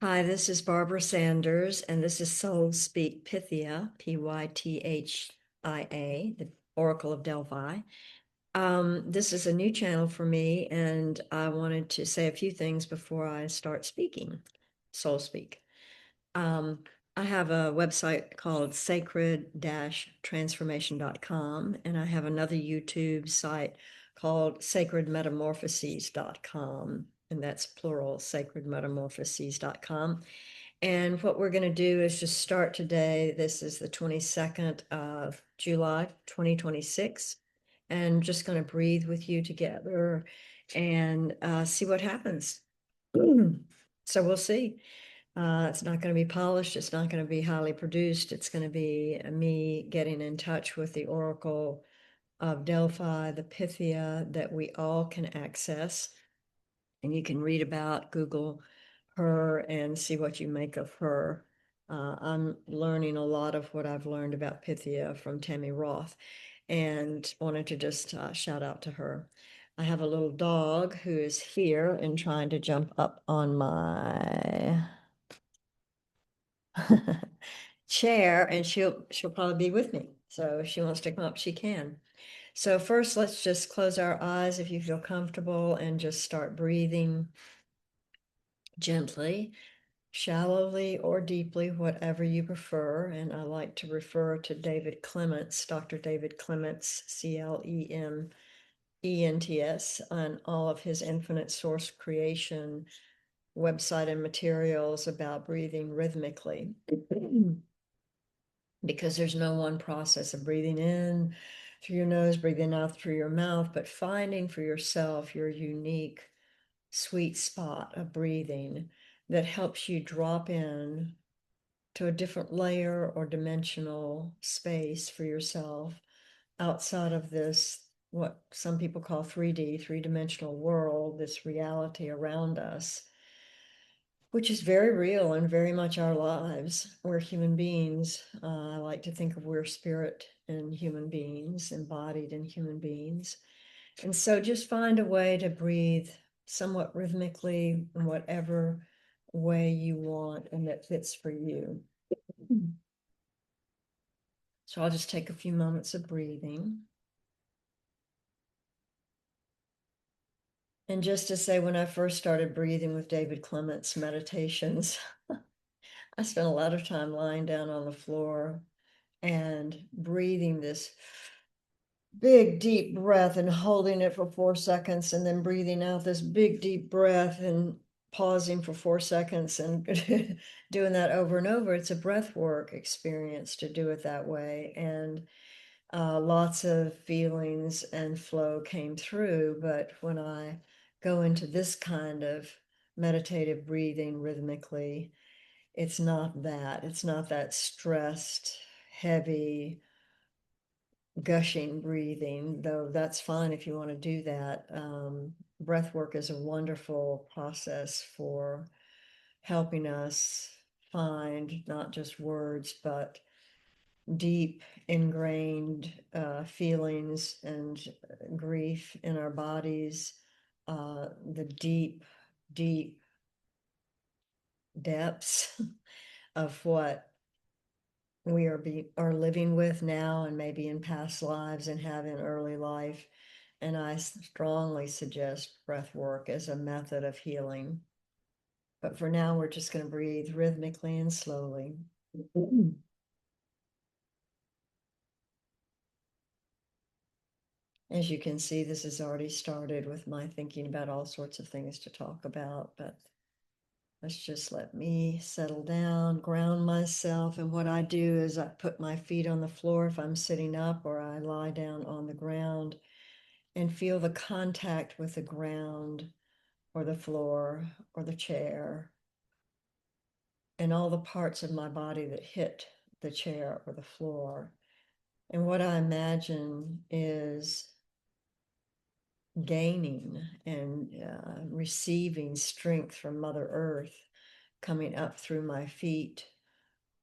Hi, this is Barbara Sanders, and this is Soul Speak Pythia, Pythia, the Oracle of Delphi. This is a new channel for me, and I wanted to say a few things before I start speaking, Soul Speak. Um, I have a website called sacred-transformation.com, and I have another YouTube site called sacredmetamorphoses.com, and that's plural, sacredmetamorphoses.com. And what we're going to do is just start today. This is the 22nd of July, 2026. And just going to breathe with you together and see what happens. So we'll see. It's not going to be polished. It's not going to be highly produced. It's going to be me getting in touch with the Oracle of Delphi, the Pythia that we all can access. And you can read about, Google her and see what you make of her. I'm learning a lot of what I've learned about Pythia from Tammy Roth and wanted to just shout out to her. I have a little dog who is here and trying to jump up on my chair, and she'll probably be with me. So if she wants to come up, she can. So first, let's just close our eyes if you feel comfortable and just start breathing gently, shallowly or deeply, whatever you prefer. And I like to refer to David Clements, Dr. David Clements, Clements, on all of his Infinite Source Creation website and materials about breathing rhythmically. Because there's no one process of breathing in through your nose, breathing out through your mouth, but finding for yourself your unique sweet spot of breathing that helps you drop in to a different layer or dimensional space for yourself outside of this, what some people call 3D, three-dimensional world, this reality around us, which is very real and very much our lives. We're human beings. I like to think of we're spirit in human beings, embodied in human beings. And so just find a way to breathe somewhat rhythmically in whatever way you want and that fits for you. So I'll just take a few moments of breathing. And just to say, when I first started breathing with David Clements meditations, I spent a lot of time lying down on the floor and breathing this big, deep breath and holding it for 4 seconds, and then breathing out this big, deep breath and pausing for 4 seconds and doing that over and over. It's a breath work experience to do it that way. And lots of feelings and flow came through. But when I go into this kind of meditative breathing rhythmically, it's not that. It's not that stressed, heavy, gushing breathing, though that's fine if you want to do that. Breath work is a wonderful process for helping us find not just words, but deep ingrained feelings and grief in our bodies, the deep, deep depths of what we are living with now and maybe in past lives and have in early life. And I strongly suggest breath work as a method of healing. But for now, we're just going to breathe rhythmically and slowly. As you can see, this has already started with my thinking about all sorts of things to talk about, but let's just let me settle down, ground myself. And what I do is I put my feet on the floor if I'm sitting up, or I lie down on the ground and feel the contact with the ground or the floor or the chair and all the parts of my body that hit the chair or the floor. And what I imagine is gaining and receiving strength from Mother Earth coming up through my feet,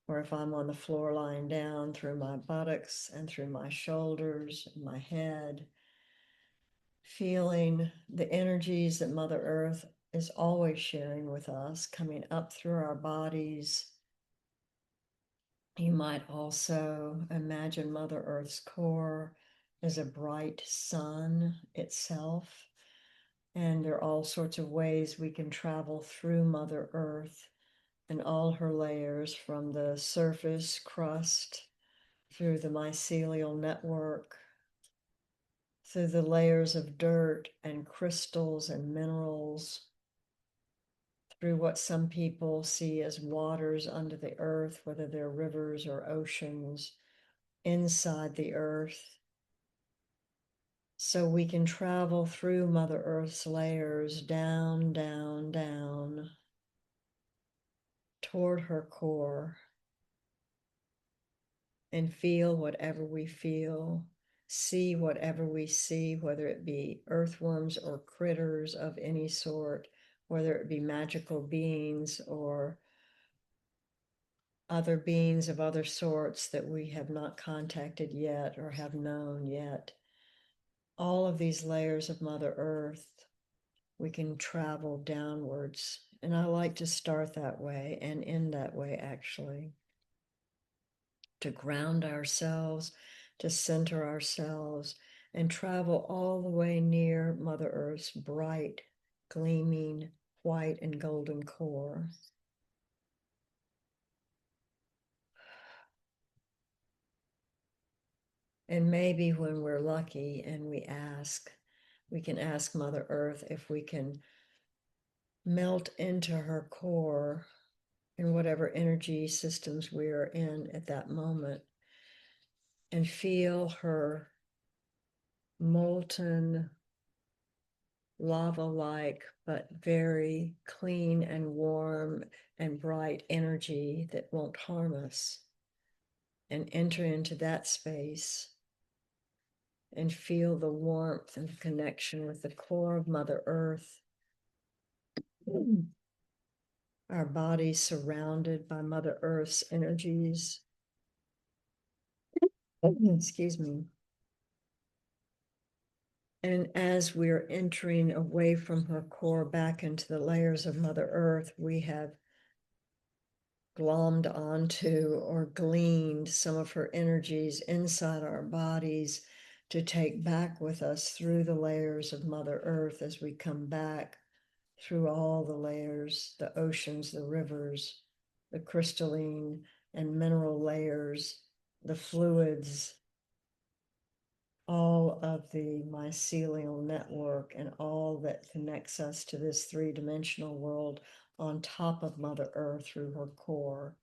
or if I'm on the floor lying down, through my buttocks and through my shoulders and my head, feeling the energies that Mother Earth is always sharing with us, coming up through our bodies. You might also imagine Mother Earth's core as a bright sun itself. And there are all sorts of ways we can travel through Mother Earth and all her layers, from the surface crust, through the mycelial network, through the layers of dirt and crystals and minerals, through what some people see as waters under the earth, whether they're rivers or oceans, inside the earth. So we can travel through Mother Earth's layers, down, down, down, toward her core, and feel whatever we feel, see whatever we see, whether it be earthworms or critters of any sort, whether it be magical beings or other beings of other sorts that we have not contacted yet or have known yet. All of these layers of Mother Earth, we can travel downwards. And I like to start that way and end that way, actually, to ground ourselves, to center ourselves, and travel all the way near Mother Earth's bright, gleaming, white and golden core. And maybe when we're lucky and we can ask Mother Earth if we can melt into her core in whatever energy systems we are in at that moment, and feel her molten, lava-like, but very clean and warm and bright energy that won't harm us, and enter into that space and feel the warmth and connection with the core of Mother Earth. Our bodies surrounded by Mother Earth's energies. Excuse me. And as we're entering away from her core back into the layers of Mother Earth, we have glommed onto or gleaned some of her energies inside our bodies to take back with us through the layers of Mother Earth as we come back through all the layers, the oceans, the rivers, the crystalline and mineral layers, the fluids, all of the mycelial network and all that connects us to this three-dimensional world on top of Mother Earth through her core.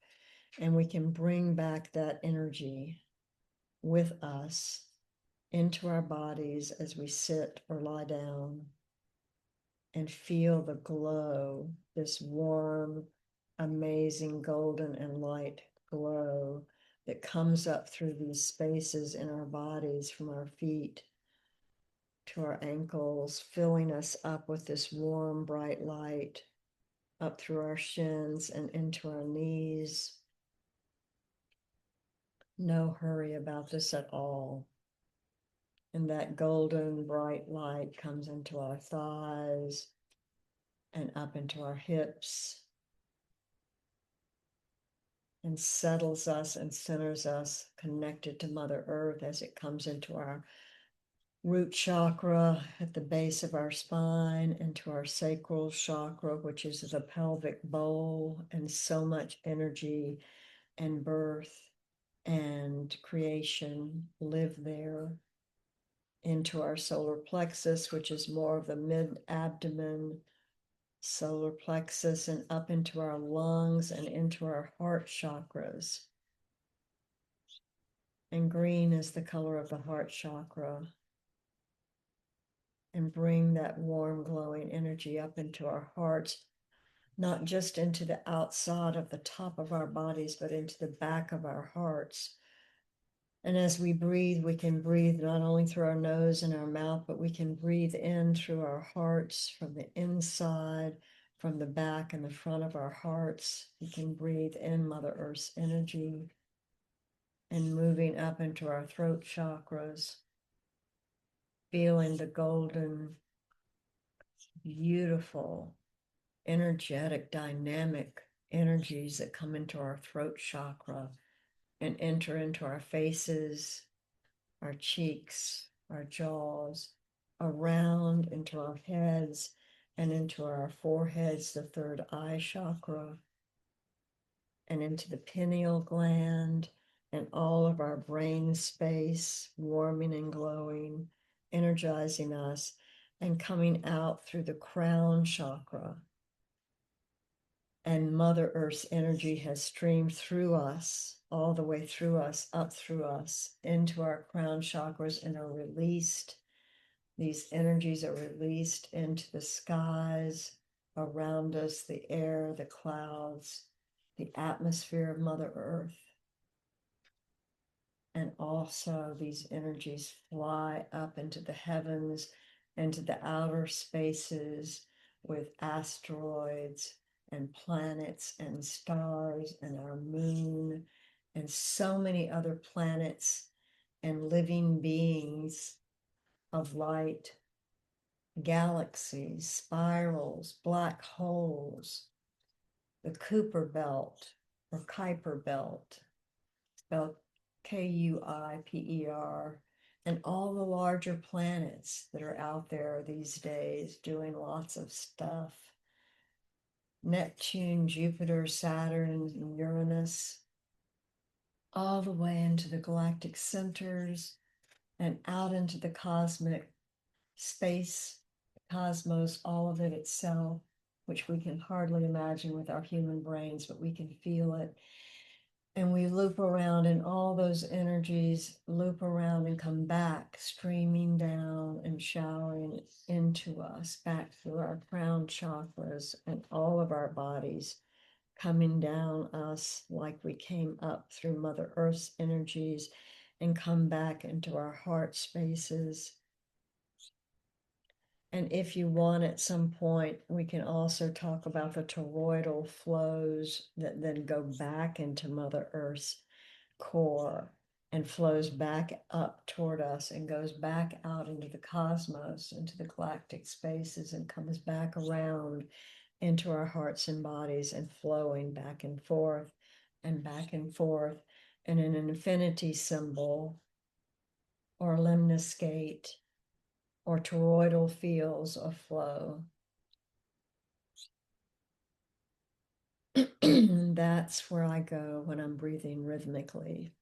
And we can bring back that energy with us into our bodies as we sit or lie down, and feel the glow, this warm, amazing golden and light glow that comes up through these spaces in our bodies, from our feet to our ankles, filling us up with this warm, bright light up through our shins and into our knees. No hurry about this at all. And that golden, bright light comes into our thighs and up into our hips, and settles us and centers us, connected to Mother Earth as it comes into our root chakra at the base of our spine, into our sacral chakra, which is the pelvic bowl, and so much energy and birth and creation live there, into our solar plexus, which is more of the mid-abdomen solar plexus, and up into our lungs and into our heart chakras. And green is the color of the heart chakra. And bring that warm, glowing energy up into our hearts, not just into the outside of the top of our bodies, but into the back of our hearts. And as we breathe, we can breathe not only through our nose and our mouth, but we can breathe in through our hearts from the inside, from the back and the front of our hearts. We can breathe in Mother Earth's energy and moving up into our throat chakras, feeling the golden, beautiful energetic, dynamic energies that come into our throat chakra and enter into our faces, our cheeks, our jaws, around into our heads and into our foreheads, the third eye chakra, and into the pineal gland and all of our brain space, warming and glowing, energizing us, and coming out through the crown chakra. And Mother Earth's energy has streamed through us, all the way through us, up through us, into our crown chakras, and are released. These energies are released into the skies around us, the air, the clouds, the atmosphere of Mother Earth. And also these energies fly up into the heavens, into the outer spaces with asteroids and planets and stars and our moon and so many other planets and living beings of light, galaxies, spirals, black holes, the Kuiper belt or Kuiper belt, spelled Kuiper, and all the larger planets that are out there these days doing lots of stuff. Neptune, Jupiter, Saturn, and Uranus, all the way into the galactic centers and out into the cosmic space, cosmos, all of it itself, which we can hardly imagine with our human brains, but we can feel it. And we loop around, and all those energies loop around and come back, streaming down and showering into us, back through our crown chakras and all of our bodies, coming down us like we came up through Mother Earth's energies and come back into our heart spaces. And if you want, at some point, we can also talk about the toroidal flows that then go back into Mother Earth's core and flows back up toward us and goes back out into the cosmos, into the galactic spaces, and comes back around into our hearts and bodies and flowing back and forth and back and forth. And an infinity symbol or lemniscate or toroidal fields of flow. That's where I go when I'm breathing rhythmically,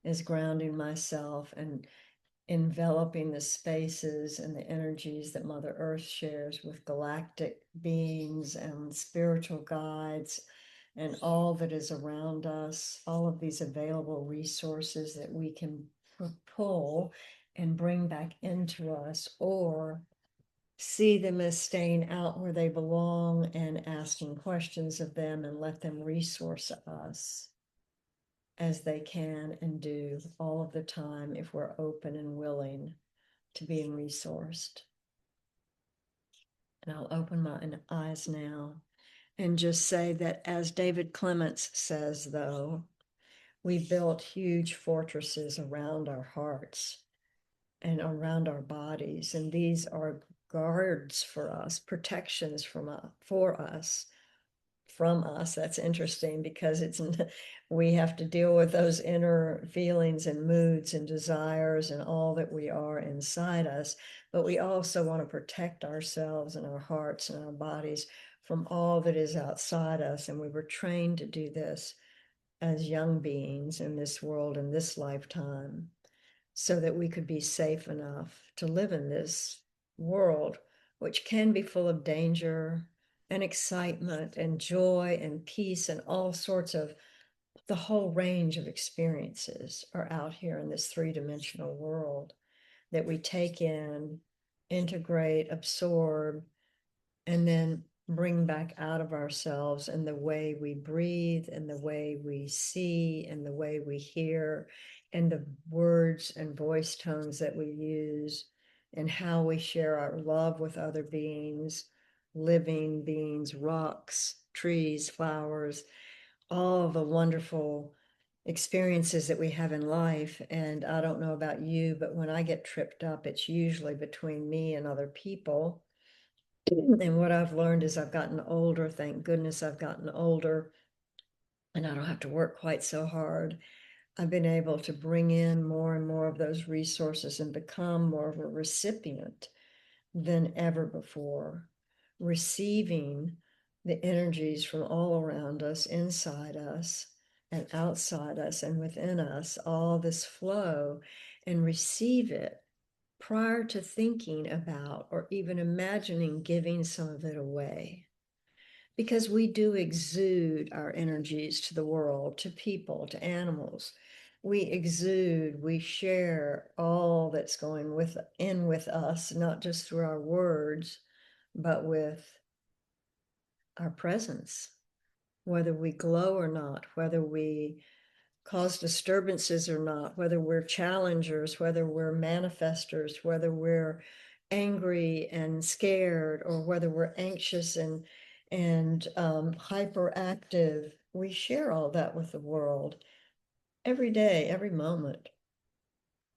is grounding myself and enveloping the spaces and the energies that Mother Earth shares with galactic beings and spiritual guides and all that is around us, all of these available resources that we can pull and bring back into us, or see them as staying out where they belong and asking questions of them and let them resource us as they can and do all of the time if we're open and willing to being resourced. And I'll open my eyes now and just say that, as David Clements says, though, we built huge fortresses around our hearts and around our bodies, and these are guards for us, protections for us, from us. That's interesting because we have to deal with those inner feelings and moods and desires and all that we are inside us, but we also want to protect ourselves and our hearts and our bodies from all that is outside us. And we were trained to do this as young beings in this world, in this lifetime, so that we could be safe enough to live in this world, which can be full of danger and excitement and joy and peace and all sorts of, the whole range of experiences are out here in this three-dimensional world that we take in, integrate, absorb, and then bring back out of ourselves in the way we breathe and the way we see and the way we hear and the words and voice tones that we use and how we share our love with other beings, living beings, rocks, trees, flowers, all the wonderful experiences that we have in life. And I don't know about you, but when I get tripped up, it's usually between me and other people. And what I've learned as I've gotten older, thank goodness I've gotten older and I don't have to work quite so hard. I've been able to bring in more and more of those resources and become more of a recipient than ever before, receiving the energies from all around us, inside us, and outside us, and within us, all this flow, and receive it prior to thinking about or even imagining giving some of it away. Because we do exude our energies to the world, to people, to animals. We exude, we share all that's going with us, not just through our words, but with our presence, whether we glow or not, whether we cause disturbances or not, whether we're challengers, whether we're manifestors, whether we're angry and scared, or whether we're anxious and hyperactive. We share all that with the world every day, every moment.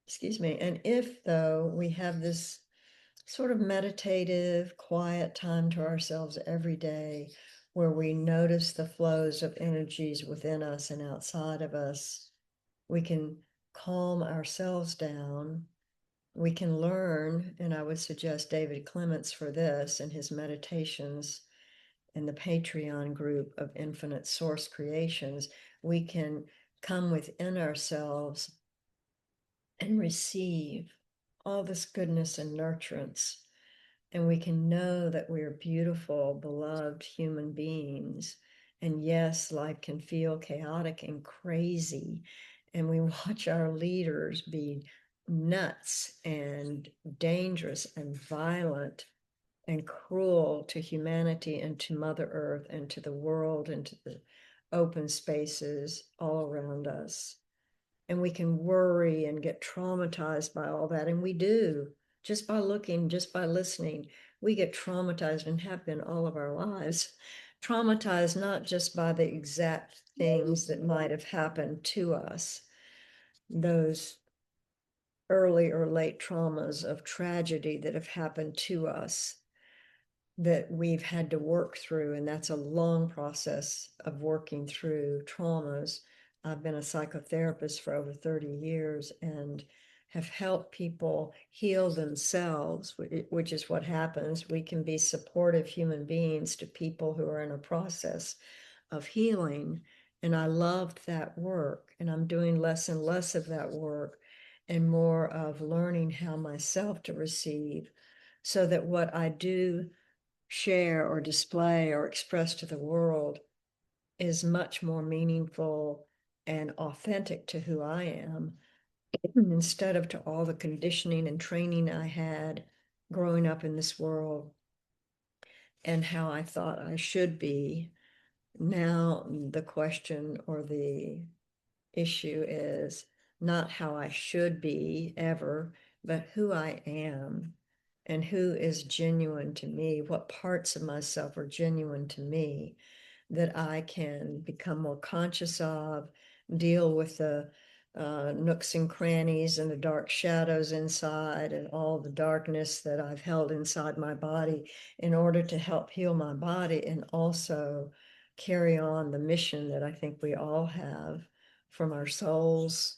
Excuse me. And if, though, we have this sort of meditative, quiet time to ourselves every day where we notice the flows of energies within us and outside of us, we can calm ourselves down. We can learn, and I would suggest David Clements for this in his meditations in the Patreon group of Infinite Source Creations. We can come within ourselves and receive all this goodness and nurturance. And we can know that we are beautiful, beloved human beings. And yes, life can feel chaotic and crazy. And we watch our leaders be nuts and dangerous and violent and cruel to humanity and to Mother Earth and to the world and to the open spaces all around us. And we can worry and get traumatized by all that. And we do, just by looking, just by listening. We get traumatized and have been all of our lives. Traumatized not just by the exact things that might have happened to us, those early or late traumas of tragedy that have happened to us that we've had to work through. And that's a long process of working through traumas. I've been a psychotherapist for over 30 years and have helped people heal themselves, which is what happens. We can be supportive human beings to people who are in a process of healing. And I loved that work. And I'm doing less and less of that work and more of learning how myself to receive so that what I do share or display or express to the world is much more meaningful and authentic to who I am instead of to all the conditioning and training I had growing up in this world and how I thought I should be. Now, the question or the issue is not how I should be ever, but who I am and who is genuine to me, what parts of myself are genuine to me that I can become more conscious of, deal with the nooks and crannies and the dark shadows inside and all the darkness that I've held inside my body in order to help heal my body and also carry on the mission that I think we all have from our souls,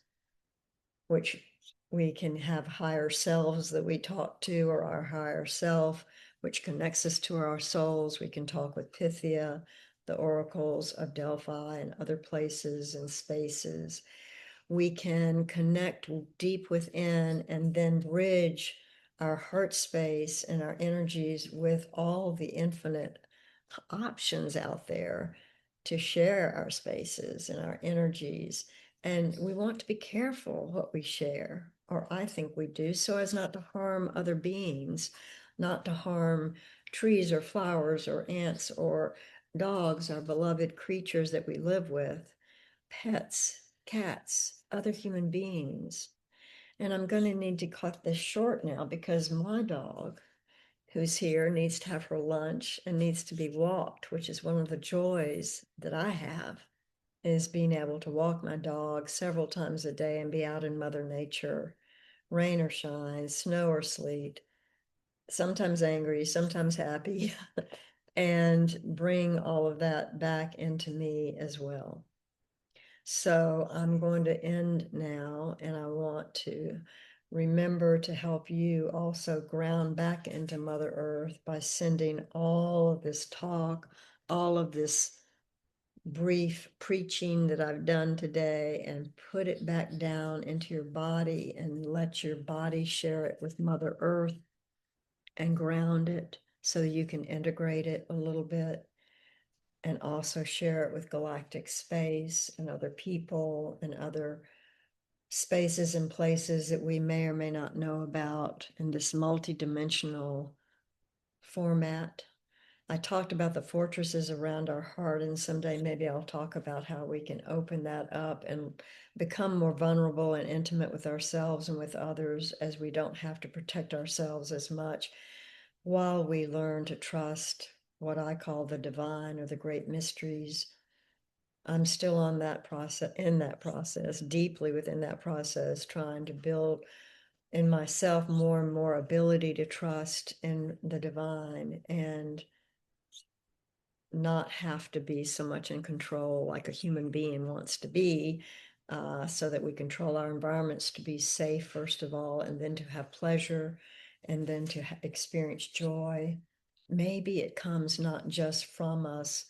which we can have higher selves that we talk to, or our higher self, which connects us to our souls. We can talk with Pythia, the oracles of Delphi, and other places and spaces. We can connect deep within and then bridge our heart space and our energies with all the infinite options out there to share our spaces and our energies. And we want to be careful what we share, or I think we do, so as not to harm other beings, not to harm trees or flowers or ants or dogs, our beloved creatures that we live with, pets, cats, other human beings. And I'm going to need to cut this short now because my dog who's here needs to have her lunch and needs to be walked, which is one of the joys that I have, is being able to walk my dog several times a day and be out in Mother Nature, rain or shine, snow or sleet. sometimes angry, sometimes happy, and bring all of that back into me as well. So I'm going to end now, and I want to remember to help you also ground back into Mother Earth by sending all of this talk, all of this brief preaching that I've done today, and put it back down into your body and let your body share it with Mother Earth and ground it so you can integrate it a little bit and also share it with galactic space and other people and other spaces and places that we may or may not know about in this multidimensional format. I talked about the fortresses around our heart, and someday maybe I'll talk about how we can open that up and become more vulnerable and intimate with ourselves and with others, as we don't have to protect ourselves as much while we learn to trust what I call the divine or the great mysteries. I'm still on that process, in that process, deeply within that process, trying to build in myself more and more ability to trust in the divine and not have to be so much in control like a human being wants to be, so that we control our environments to be safe, first of all, and then to have pleasure, and then to experience joy. Maybe it comes not just from us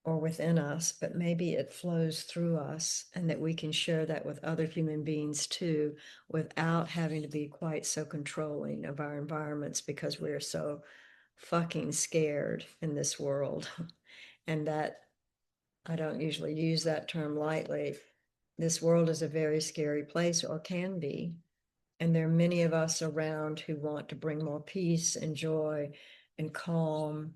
or within us, but maybe it flows through us, and that we can share that with other human beings too, without having to be quite so controlling of our environments because we're so fucking scared in this world. And that, I don't usually use that term lightly. This world is a very scary place, or can be. And there are many of us around who want to bring more peace and joy and calm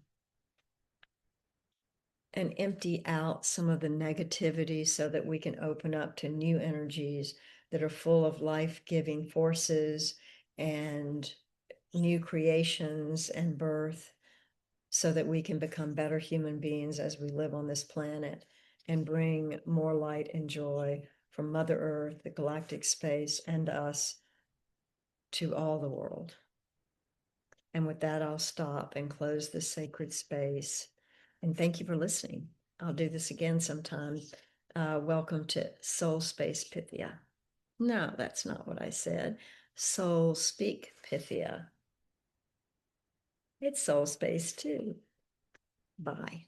and empty out some of the negativity so that we can open up to new energies that are full of life-giving forces and new creations and birth, so that we can become better human beings as we live on this planet and bring more light and joy from Mother Earth, the galactic space, and us to all the world. And with that, I'll stop and close this sacred space. And thank you for listening. I'll do this again sometime. Welcome to Soul Space Pythia. No, that's not what I said. Soul Speak Pythia. It's Soul Space too. Bye.